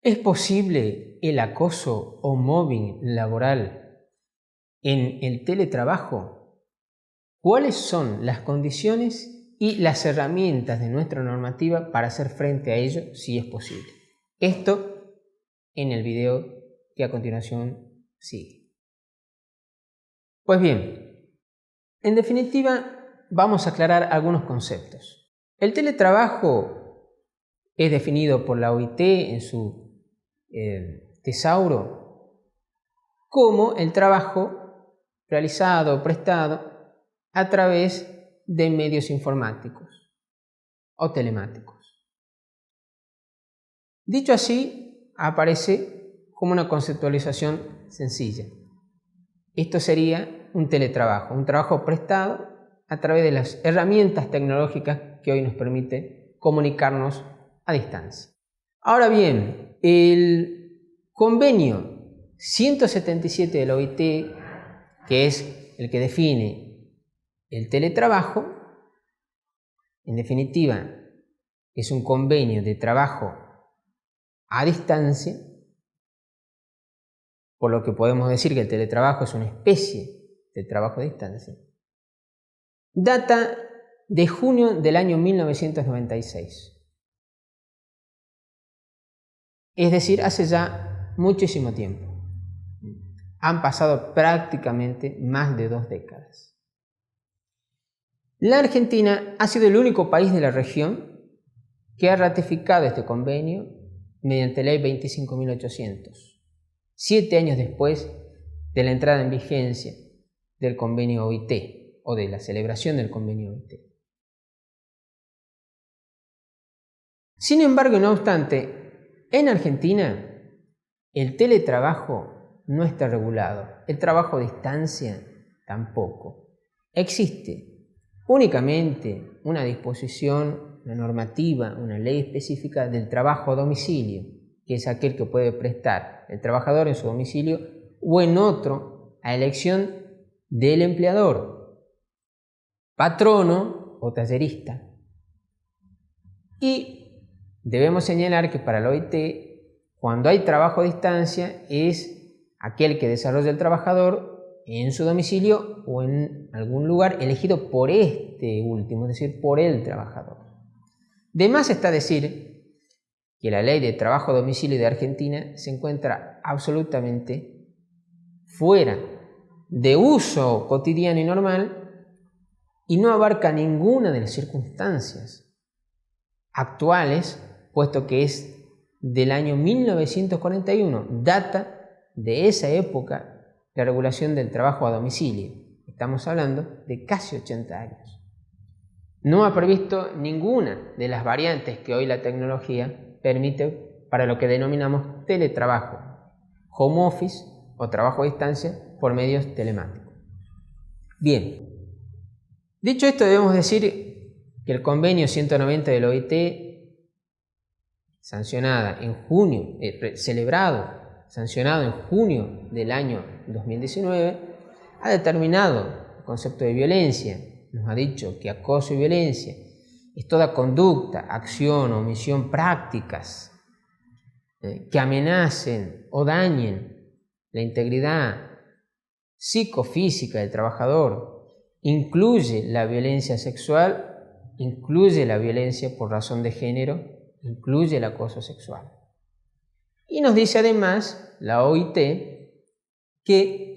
¿Es posible el acoso o mobbing laboral en el teletrabajo? ¿Cuáles son las condiciones y las herramientas de nuestra normativa para hacer frente a ello si es posible? Esto en el video que a continuación sigue. Pues bien, en definitiva vamos a aclarar algunos conceptos. El teletrabajo es definido por la OIT en su tesauro como el trabajo realizado o prestado a través de medios informáticos o telemáticos. Dicho así, aparece como una conceptualización sencilla. Esto sería un teletrabajo, un trabajo prestado a través de las herramientas tecnológicas que hoy nos permite comunicarnos a distancia. Ahora bien, el convenio 177 de la OIT, que es el que define el teletrabajo, en definitiva, es un convenio de trabajo a distancia, por lo que podemos decir que el teletrabajo es una especie de trabajo a distancia. Data de junio del año 1996. Es decir, hace ya muchísimo tiempo. Han pasado prácticamente más de 2 décadas. La Argentina ha sido el único país de la región que ha ratificado este convenio mediante ley 25.800, 7 años después de la entrada en vigencia del convenio OIT o de la celebración del convenio OIT. Sin embargo, no obstante, en Argentina el teletrabajo no está regulado, el trabajo a distancia tampoco. Existe únicamente una disposición, una normativa, una ley específica del trabajo a domicilio, que es aquel que puede prestar el trabajador en su domicilio o en otro a elección del empleador, patrono o tallerista. Y debemos señalar que para la OIT, cuando hay trabajo a distancia, es aquel que desarrolla el trabajador en su domicilio o en algún lugar elegido por este último, es decir, por el trabajador. De más está decir que la ley de trabajo a domicilio de Argentina se encuentra absolutamente fuera de uso cotidiano y normal y no abarca ninguna de las circunstancias actuales, puesto que es del año 1941, data de esa época la regulación del trabajo a domicilio. Estamos hablando de casi 80 años. No ha previsto ninguna de las variantes que hoy la tecnología permite para lo que denominamos teletrabajo, home office o trabajo a distancia por medios telemáticos. Bien, dicho esto, debemos decir que el convenio 190 de la OIT, sancionado en junio del año 2019, ha determinado el concepto de violencia. Nos ha dicho que acoso y violencia es toda conducta, acción, omisión, prácticas que amenacen o dañen la integridad psicofísica del trabajador. Incluye la violencia sexual, incluye la violencia por razón de género, incluye el acoso sexual. Y nos dice además la OIT que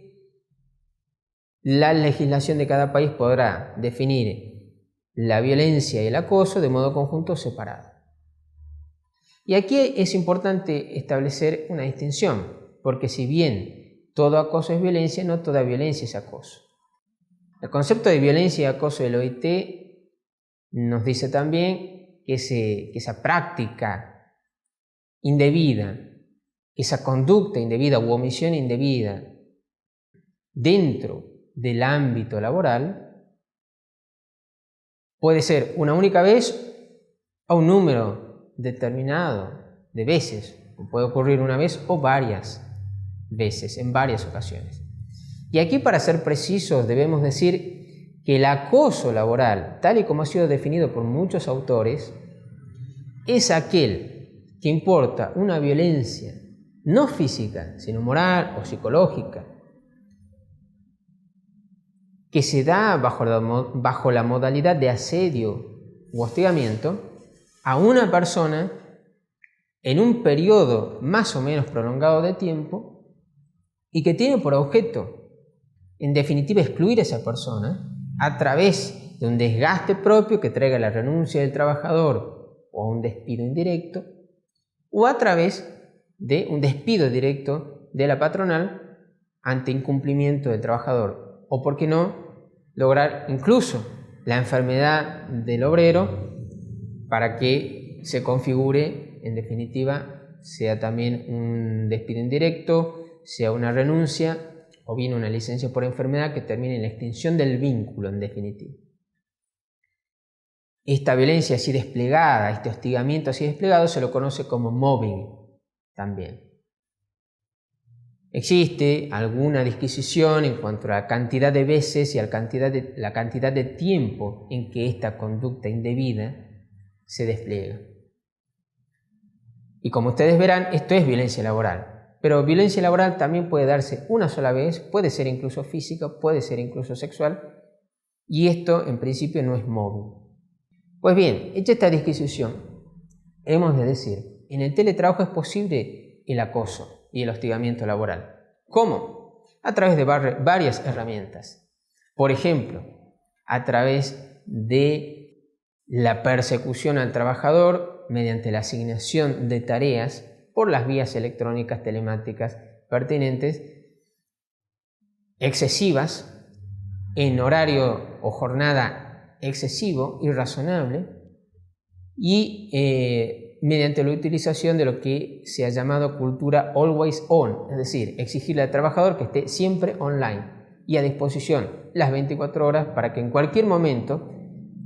la legislación de cada país podrá definir la violencia y el acoso de modo conjunto o separado. Y aquí es importante establecer una distinción, porque si bien todo acoso es violencia, no toda violencia es acoso. El concepto de violencia y acoso del OIT nos dice también que esa práctica indebida, esa conducta indebida u omisión indebida dentro del ámbito laboral puede ser una única vez o un número determinado de veces, puede ocurrir una vez o varias veces, en varias ocasiones. Y aquí, para ser precisos, debemos decir que el acoso laboral, tal y como ha sido definido por muchos autores, es aquel que importa una violencia no física, sino moral o psicológica, que se da bajo la modalidad de asedio u hostigamiento a una persona en un periodo más o menos prolongado de tiempo y que tiene por objeto, en definitiva, excluir a esa persona a través de un desgaste propio que traiga la renuncia del trabajador o un despido indirecto, o a través de un despido directo de la patronal ante incumplimiento del trabajador, o por qué no, lograr incluso la enfermedad del obrero para que se configure, en definitiva, sea también un despido indirecto, sea una renuncia o bien una licencia por enfermedad que termine en la extinción del vínculo, en definitiva. Esta violencia así desplegada, este hostigamiento así desplegado, se lo conoce como mobbing también. Existe alguna disquisición en cuanto a la cantidad de veces y a la cantidad de tiempo en que esta conducta indebida se despliega. Y como ustedes verán, esto es violencia laboral. Pero violencia laboral también puede darse una sola vez, puede ser incluso física, puede ser incluso sexual, y esto en principio no es mobbing. Pues bien, hecha esta disquisición, hemos de decir, en el teletrabajo es posible el acoso y el hostigamiento laboral. ¿Cómo? A través de varias herramientas. Por ejemplo, a través de la persecución al trabajador mediante la asignación de tareas por las vías electrónicas telemáticas pertinentes, excesivas, en horario o jornada excesivo, irrazonable, y mediante la utilización de lo que se ha llamado cultura always on, es decir, exigirle al trabajador que esté siempre online y a disposición las 24 horas para que en cualquier momento,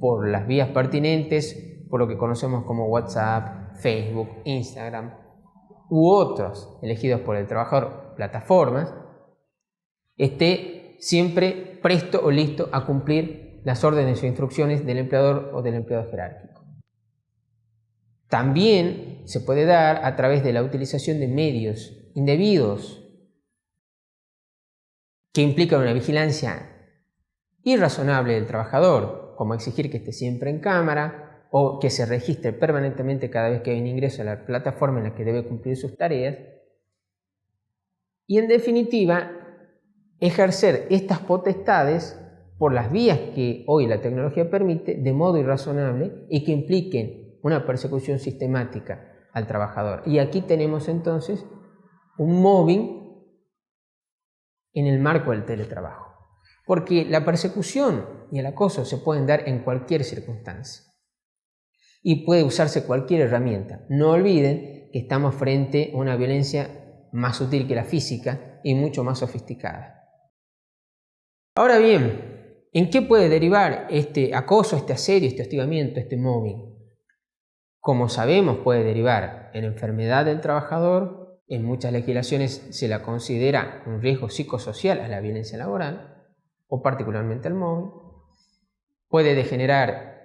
por las vías pertinentes, por lo que conocemos como WhatsApp, Facebook, Instagram u otros elegidos por el trabajador, plataformas, esté siempre presto o listo a cumplir las órdenes o instrucciones del empleador o del empleado jerárquico. También se puede dar a través de la utilización de medios indebidos que implican una vigilancia irrazonable del trabajador, como exigir que esté siempre en cámara o que se registre permanentemente cada vez que hay un ingreso a la plataforma en la que debe cumplir sus tareas. Y en definitiva, ejercer estas potestades por las vías que hoy la tecnología permite de modo irrazonable y que impliquen una persecución sistemática al trabajador. Y aquí tenemos entonces un mobbing en el marco del teletrabajo. Porque la persecución y el acoso se pueden dar en cualquier circunstancia y puede usarse cualquier herramienta. No olviden que estamos frente a una violencia más sutil que la física y mucho más sofisticada. Ahora bien, ¿en qué puede derivar este acoso, este asedio, este hostigamiento, este mobbing? Como sabemos, puede derivar en enfermedad del trabajador. En muchas legislaciones se la considera un riesgo psicosocial a la violencia laboral, o particularmente al mobbing. Puede degenerar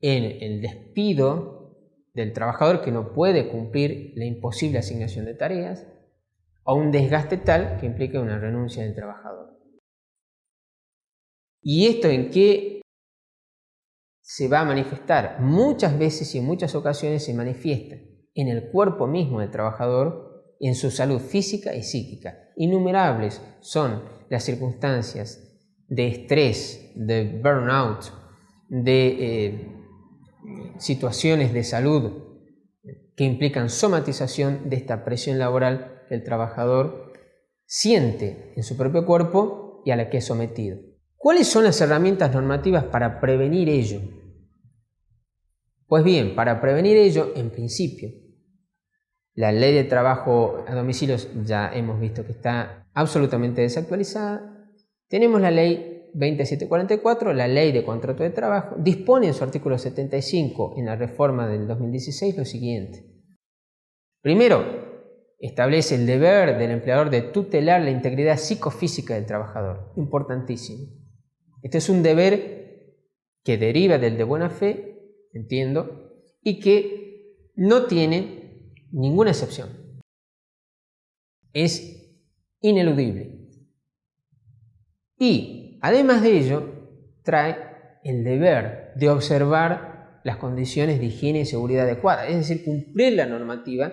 en el despido del trabajador que no puede cumplir la imposible asignación de tareas, o un desgaste tal que implique una renuncia del trabajador. ¿Y esto en qué se va a manifestar? Muchas veces y en muchas ocasiones se manifiesta en el cuerpo mismo del trabajador, en su salud física y psíquica. Innumerables son las circunstancias de estrés, de burnout, de situaciones de salud que implican somatización de esta presión laboral que el trabajador siente en su propio cuerpo y a la que es sometido. ¿Cuáles son las herramientas normativas para prevenir ello? Pues bien, para prevenir ello, en principio, la ley de trabajo a domicilios ya hemos visto que está absolutamente desactualizada. Tenemos la ley 2744, la ley de contrato de trabajo, dispone en su artículo 75 en la reforma del 2016 lo siguiente. Primero, establece el deber del empleador de tutelar la integridad psicofísica del trabajador. Importantísimo. Este es un deber que deriva del de buena fe, entiendo, y que no tiene ninguna excepción. Es ineludible. Y además de ello, trae el deber de observar las condiciones de higiene y seguridad adecuadas, es decir, cumplir la normativa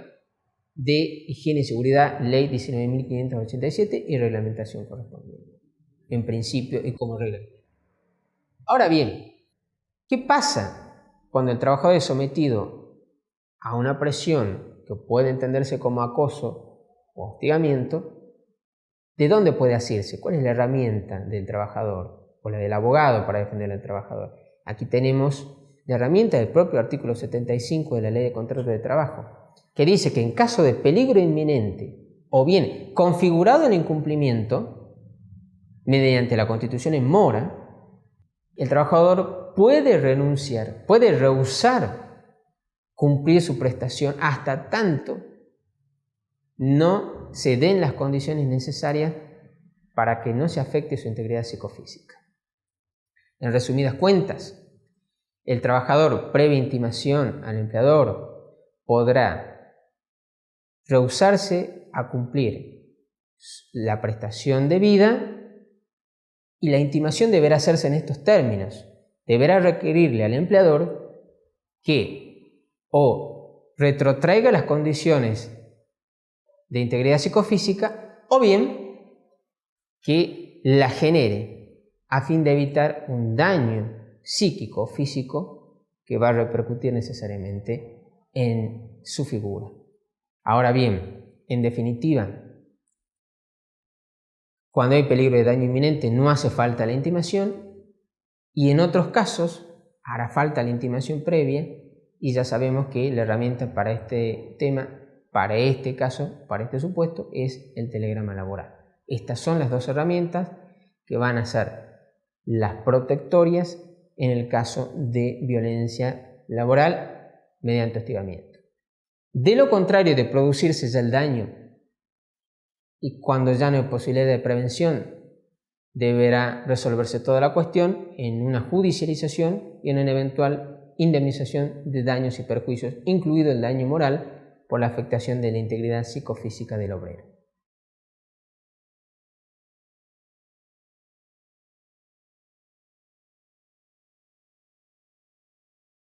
de higiene y seguridad, ley 19.587 y reglamentación correspondiente, en principio y como regla. Ahora bien, ¿qué pasa cuando el trabajador es sometido a una presión que puede entenderse como acoso o hostigamiento? ¿De dónde puede asirse? ¿Cuál es la herramienta del trabajador o la del abogado para defender al trabajador? Aquí tenemos la herramienta del propio artículo 75 de la Ley de Contratos de Trabajo, que dice que en caso de peligro inminente o bien configurado el incumplimiento mediante la constitución en mora, el trabajador puede renunciar, puede rehusar cumplir su prestación hasta tanto no se den las condiciones necesarias para que no se afecte su integridad psicofísica. En resumidas cuentas, el trabajador, previa intimación al empleador, podrá rehusarse a cumplir la prestación debida y la intimación deberá hacerse en estos términos. Deberá requerirle al empleador que o retrotraiga las condiciones de integridad psicofísica o bien que la genere a fin de evitar un daño psíquico o físico que va a repercutir necesariamente en su figura. Ahora bien, en definitiva, cuando hay peligro de daño inminente no hace falta la intimación y en otros casos hará falta la intimación previa y ya sabemos que la herramienta para este tema, para este caso, para este supuesto, es el telegrama laboral. Estas son las dos herramientas que van a ser las protectorias en el caso de violencia laboral mediante hostigamiento. De lo contrario de producirse ya el daño y cuando ya no hay posibilidad de prevención, deberá resolverse toda la cuestión en una judicialización y en una eventual indemnización de daños y perjuicios, incluido el daño moral por la afectación de la integridad psicofísica del obrero.